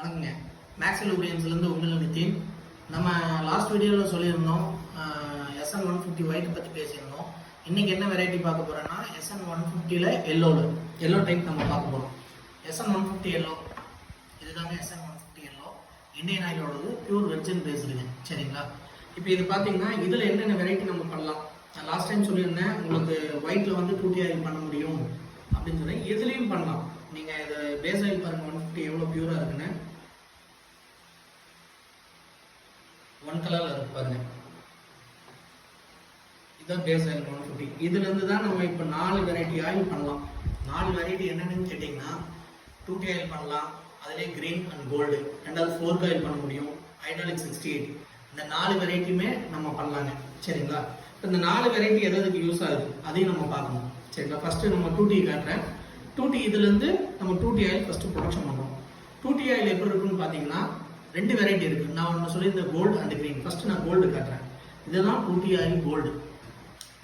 வணக்கங்க. மேக்ஸ் லூப்ரியன்ஸ்லேருந்து உங்கள் நிதின். நம்ம லாஸ்ட் வீடியோவில் சொல்லியிருந்தோம் SN 150 ஒயிட் பற்றி பேசியிருந்தோம். இன்றைக்கி என்ன வெரைட்டி பார்க்க போகிறோன்னா SN 150ல் எல்லோ டைப் நம்ம பார்க்க போகிறோம். SN 150 எல்லோ இதுதாங்க. SN 150 எல்லோ இந்தியன் ஆயிலோடது பியூர் வெர்ஜின் பேஸ்டுங்க. சரிங்களா? இப்போ இது பார்த்தீங்கன்னா இதில் என்னென்ன வெரைட்டி நம்ம பண்ணலாம். நான் லாஸ்ட் டைம் சொல்லியிருந்தேன் உங்களுக்கு ஒயிட்டில் வந்து 2T ஆயில் பண்ண முடியும் அப்படின்னு சொல்லி எதுலேயும் பண்ணலாம். நீங்கள் இது பேஸ் ஆயில் பாருங்கள் 150 எவ்வளோ பியூராக இருக்குன்னு. ஒன் கலரில் இருக்கு பாருங்க. இதுதான் பேஸ் ஆயில் 150. இதுலேருந்து தான் நம்ம இப்போ 4 வெரைட்டி ஆயில் பண்ணலாம். 4 வெரைட்டி என்னென்னு கேட்டிங்கன்னா 2T ஆயில் பண்ணலாம், அதிலே கிரீன் அண்ட் கோல்டு. ரெண்டாவது 4 ஆயில் பண்ண முடியும், ஹைட்ராலிக் 68. இந்த 4 வெரைட்டியுமே நம்ம பண்ணலாங்க. சரிங்களா? இப்போ இந்த 4 வெரைட்டி எதுக்கு யூஸ் ஆகுது அதையும் நம்ம பார்க்கணும். சரிங்களா? ஃபஸ்ட்டு நம்ம 2T காட்டுறேன். 2T இதுலேருந்து நம்ம 2T ஆயில் ஃபஸ்ட்டு ப்ரொடக்ஷன் பண்ணுறோம். 2T ஆயில் எப்படி இருக்குன்னு பார்த்தீங்கன்னா 2 வெரைட்டி இருக்குது. நான் ஒன்று சொல்லியிருந்தேன் கோல்டு அண்ட் கிரீன். ஃபஸ்ட்டு நான் கோல்டு காட்டுறேன். இதுதான் 2T ஆயில் கோல்டு.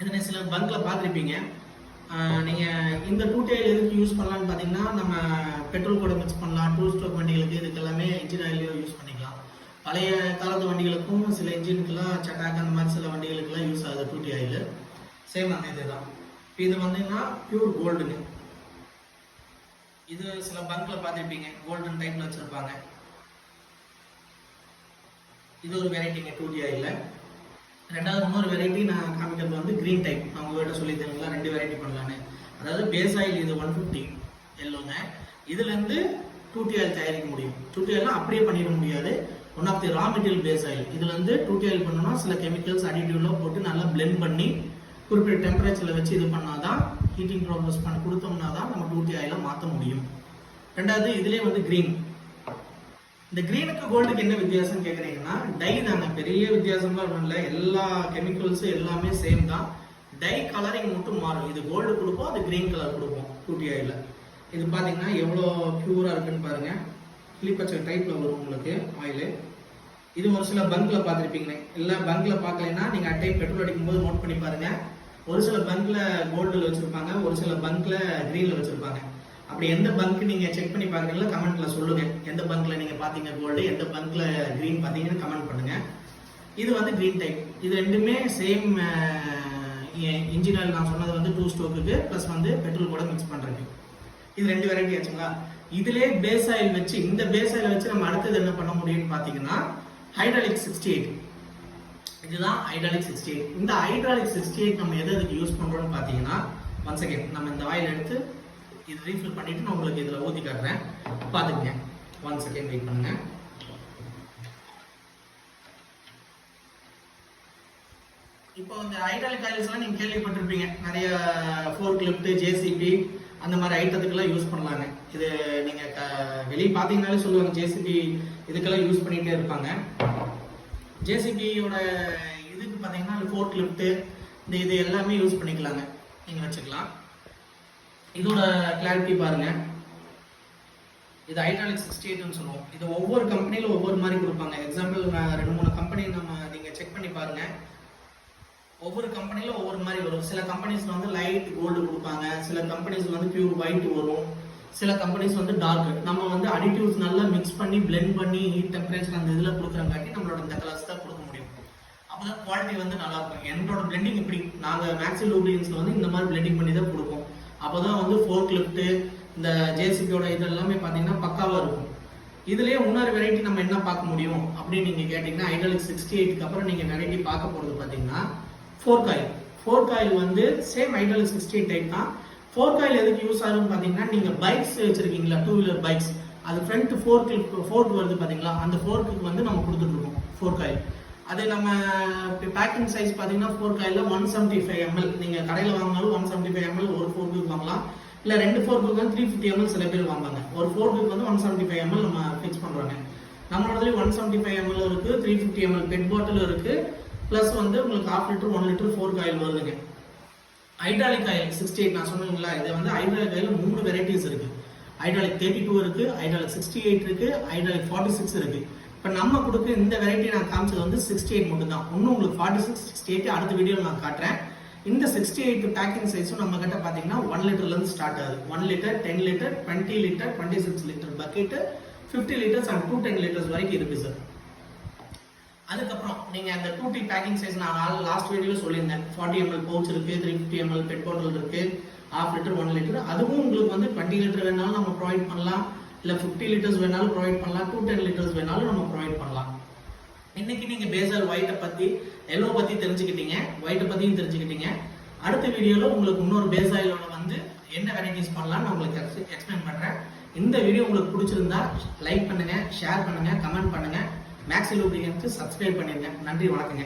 இதை சில பங்கில் பார்த்துருப்பீங்க. நீங்கள் இந்த 2T ஆயில் எதுக்கு யூஸ் பண்ணலான்னு பார்த்தீங்கன்னா நம்ம பெட்ரோல் கூட மிக்ஸ் பண்ணலாம். 2 ஸ்ட்ரோக் வண்டிகளுக்கு இதுக்கு எல்லாமே இன்ஜின் ஆயிலையும் யூஸ் பண்ணிக்கலாம். பழைய காலத்து வண்டிகளுக்கும் சில இன்ஜினுக்கெல்லாம் சட்டாக் அந்த மாதிரி சில வண்டிகளுக்கெல்லாம் யூஸ் ஆகுது 2T ஆயில். சேம் அந்த இது தான். இது வந்தீங்கன்னா பியூர் கோல்டுங்க. இது சில பங்கில் பார்த்துருப்பீங்க கோல்டன் டைப்பில் வச்சுருப்பாங்க. இது ஒரு வெரைட்டிங்க 2T ஆயிலில். ரெண்டாவது இன்னொரு வெரைட்டி நான் காமிக்கிறது வந்து கிரீன் டைப். நான் உங்கள்கிட்ட சொல்லியிருந்தேங்களா 2 வெரைட்டி பண்ணலான்னு. அதாவது பேஸ் ஆயில் இது 150 எல்லோங்க. இதுலேருந்து 2T ஆயில் தயாரிக்க முடியும். 2T ஆயிலாம் அப்படியே பண்ணிட முடியாது. One of the raw material base oil. இதுலேருந்து 2T ஆயில் பண்ணோம்னா சில கெமிக்கல்ஸ் அடிட்டிவ்லாம் போட்டு நல்லா பிளெண்ட் பண்ணி குறிப்பிட்ட டெம்பரேச்சரில் வச்சு இது பண்ணால் தான் ஹீட்டிங் ப்ராசஸ் பண்ணி கொடுத்தோம்னா தான் நம்ம 2T ஆயிலை மாற்ற முடியும். ரெண்டாவது இதுலேயே வந்து கிரீன். இந்த கிரீனுக்கு கோல்டுக்கு என்ன வித்தியாசம் கேட்குறீங்கன்னா டை தாங்க. பெரிய வித்தியாசம்லாம் இல்லை. எல்லா கெமிக்கல்ஸும் எல்லாமே சேம் தான். டை கலரிங் மட்டும் மாறும். இது கோல்டு கொடுப்போம், அது கிரீன் கலர் கொடுப்போம் 2T ஆயிலில். இது பார்த்தீங்கன்னா எவ்வளோ பியூராக இருக்குன்னு பாருங்கள். கிளிப்பச்சை டைப்பில் வரும் உங்களுக்கு ஆயிலு. இது ஒரு சில பங்கில் பார்த்துருப்பீங்க. எல்லா பங்கில் பார்க்கலைன்னா நீங்கள் அட்டைம் பெட்ரோல் அடிக்கும்போது நோட் பண்ணி பாருங்கள். ஒரு சில பங்கில் கோல்டில் வச்சுருப்பாங்க, ஒரு சில பங்கில் க்ரீனில் வச்சுருப்பாங்க. அப்படி எந்த பங்க் நீங்கள் செக் பண்ணி பார்க்குறீங்களா கமெண்ட்டில் சொல்லுங்கள். எந்த பங்கில் நீங்கள் பார்த்தீங்க கோல்டு, எந்த பங்கில் க்ரீன் பார்த்தீங்கன்னு கமெண்ட் பண்ணுங்கள். இது வந்து க்ரீன் டைப். இது ரெண்டுமே சேம் இன்ஜின் ஆயில். நான் சொன்னது வந்து 2 ஸ்ட்ரோக்குக்கு ப்ளஸ் வந்து பெட்ரோல் கூட மிக்ஸ் பண்ணுறதுக்கு. இது 2 வெரைட்டி ஆச்சுங்களா? இதிலே பேஸ் ஆயில் வச்சு இந்த பேஸ் ஆயில் வச்சு நம்ம அடுத்தது என்ன பண்ண முடியும்னு பார்த்தீங்கன்னா ஹைட்ராலிக் 68. இதுதான் ஹைட்ராலிக் 68. இந்த ஹைட்ராலிக் 68 நம்ம எதுக்கு யூஸ் பண்ணுறோம்னு பார்த்தீங்கன்னா ஒன்ஸ் அகேன் நம்ம இந்த ஆயில் எடுத்து இது ரீஃபில் பண்ணிட்டு நான் உங்களுக்கு இதில் ஊற்றி காட்டுறேன். பார்த்துக்கங்க. 1 செகண்ட் வெயிட் பண்ணுங்க. இப்போ இந்த ஹைட்ராலிக் ஆயில்ஸ்லாம் நீங்கள் கேள்விப்பட்டிருப்பீங்க. நிறைய ஃபோர்க் லிஃப்ட், ஜேசிபி அந்த மாதிரி ஐட்டத்துக்கெல்லாம் யூஸ் பண்ணலாங்க. இது நீங்கள் வெளியே பார்த்தீங்கன்னாலே சொல்லுவாங்க ஜேசிபி இதுக்கெல்லாம் யூஸ் பண்ணிகிட்டே இருப்பாங்க. ஜேசிபியோட இதுக்கு பார்த்தீங்கன்னா ஃபோர்க் லிஃப்ட்டு இது எல்லாமே யூஸ் பண்ணிக்கலாங்க. நீங்கள் வச்சுக்கலாம். இதோட கிளாரிட்டி பாருங்க. இது ஹைட்ராலிக் 68ன்னு சொல்லுவோம். இது ஒவ்வொரு கம்பெனியில் ஒவ்வொரு மாதிரி கொடுப்பாங்க. எக்ஸாம்பிள் 2-3 கம்பெனி நீங்கள் செக் பண்ணி பாருங்க. ஒவ்வொரு கம்பெனியில் ஒவ்வொரு மாதிரி வரும். சில கம்பெனிஸ்ல வந்து லைட் கோல்டு கொடுப்பாங்க, சில கம்பெனிஸ்ல வந்து பியூர் ஒயிட் வரும், சில கம்பெனிஸ் வந்து டார்க். நம்ம வந்து அடிட்டிவ்ஸ் நல்லா மிக்ஸ் பண்ணி பிளெண்ட் பண்ணி ஹீட் டெம்பரேச்சர் அந்த இதில் கொடுக்குறங்காட்டி நம்மளோட இந்த கலர்ஸ் தான் கொடுக்க முடியும். அப்போதான் குவாலிட்டி வந்து நல்லா இருக்கும். என்னோட பிளெண்டிங் இப்படி நாங்கள் மேக்ஸ் லூப்ரியன்ஸ்ல வந்து இந்த மாதிரி பிளெண்டிங் பண்ணி தான் கொடுப்போம். அப்போதான் வந்து ஃபோர்க் லிஃப்ட் இந்த ஜேசிபியோட இது எல்லாமே பார்த்தீங்கன்னா பக்காவாக இருக்கும். இதுலேயே இன்னொரு வெரைட்டி நம்ம என்ன பார்க்க முடியும் அப்படின்னு நீங்கள் கேட்டிங்கன்னா ஹைட்ராலிக் 68க்கு அப்புறம் நீங்கள் வெரைட்டி பார்க்க போகிறது பார்த்தீங்கன்னா ஃபோர்க் ஆயில். ஃபோர்க் ஆயில் வந்து சேம் ஹைட்ராலிக் 68 டைப் தான். ஃபோர்க் ஆயில் எதுக்கு யூஸ் ஆகுதுன்னு பார்த்தீங்கன்னா நீங்கள் பைக்ஸ் வச்சுருக்கீங்களா, 2 வீலர் பைக்ஸ், அது ஃப்ரண்ட் ஃபோர்க் வருது பார்த்தீங்களா, அந்த ஃபோர்க்கு வந்து நம்ம கொடுத்துட்ருக்கோம் ஃபோர்க் ஆயில். அது நம்ம பேக்கிங் சைஸ் பார்த்தீங்கன்னா ஃபோர்க் ஆயிலில் 175 ml. நீங்கள் கடையில் வாங்கினாலும் 175 ml ஒரு ஃபோர்க்கு வாங்கலாம். இல்லை 2 ஃபோர்க்கு வந்து 350 ml சில பேர் வாங்குவாங்க. ஒரு ஃபோர்க்கு வந்து 175 ml நம்ம ஃபிக்ஸ் பண்ணுறாங்க. நம்மளோடதுலேயும் 175 ml இருக்குது, 350 ml பெட் பாட்டில் இருக்குது, ப்ளஸ் வந்து உங்களுக்கு 1/2 லிட்டர் 1 லிட்டர் ஃபோர்க் ஆயில் வருதுங்க. ஹைட்ராலிக் ஆயில் 68 நான் சொன்னீங்களா, இது வந்து ஹைட்ராலிக் ஆயில் 3 வெரைட்டிஸ் இருக்குது. ஹைட்ராலிக் 32 இருக்குது, ஹைட்ராலிக் 68 இருக்குது, ஹைட்ராலிக் 46 இருக்குது. இப்போ நம்ம கொடுக்க இந்த வெரைட்டி நான் காமிச்சது வந்து 68 மட்டும் தான். இன்னும் உங்களுக்கு 46, 68 அடுத்த வீடியோவில் நான் காட்டுறேன். இந்த 68 பேக்கிங் சைஸும் நம்ம கிட்ட பார்த்தீங்கன்னா 1 லிட்டர்லேருந்து ஸ்டார்ட் ஆகுது. 1 litre, 10 litre, 20 litre, 26 litre bucket, 50 litres and 210 litres வரைக்கும் இருக்கு சார். அதுக்கப்புறம் நீங்க அந்த 2T பேக்கிங் சைஸ் நான் லாஸ்ட் வீடியோல சொல்லியிருந்தேன். 40 ml பவுச் இருக்கு, 350 ml பெட் பாட்டில் இருக்கு, 1/2 லிட்டர் 1 லிட்டர். அதுவும் உங்களுக்கு வந்து 20 லிட்டர் வேணாலும் நம்ம ப்ரொவைட் பண்ணலாம், இல்ல 50 லிட்டர்ஸ் வேணாலும் ப்ரொவைட் பண்ணலாம், 210 லிட்டர்ஸ் வேணாலும் நம்ம ப்ரொவைட் பண்ணலாம். இன்னைக்கு நீங்க பேசல் ஒயிட்டை பத்தி எல்லோ பத்தி தெரிஞ்சுக்கிட்டீங்க, ஒயிட்டை பத்தியும் தெரிஞ்சுக்கிட்டீங்க. அடுத்த வீடியோல உங்களுக்கு இன்னொரு பேஸ் ஆயிலோட வந்து என்ன வெரைட்டிஸ் பண்ணலாம் நான் உங்களுக்கு எக்ஸ்பிளைன் பண்றேன். இந்த வீடியோ உங்களுக்கு பிடிச்சிருந்தா லைக் பண்ணுங்க, ஷேர் பண்ணுங்க, கமெண்ட் பண்ணுங்க. மேக்ஸி லூப்ரிகன்ட்க்கு சப்ஸ்கிரைப் பண்ணிருங்க. நன்றி, வணக்கங்க.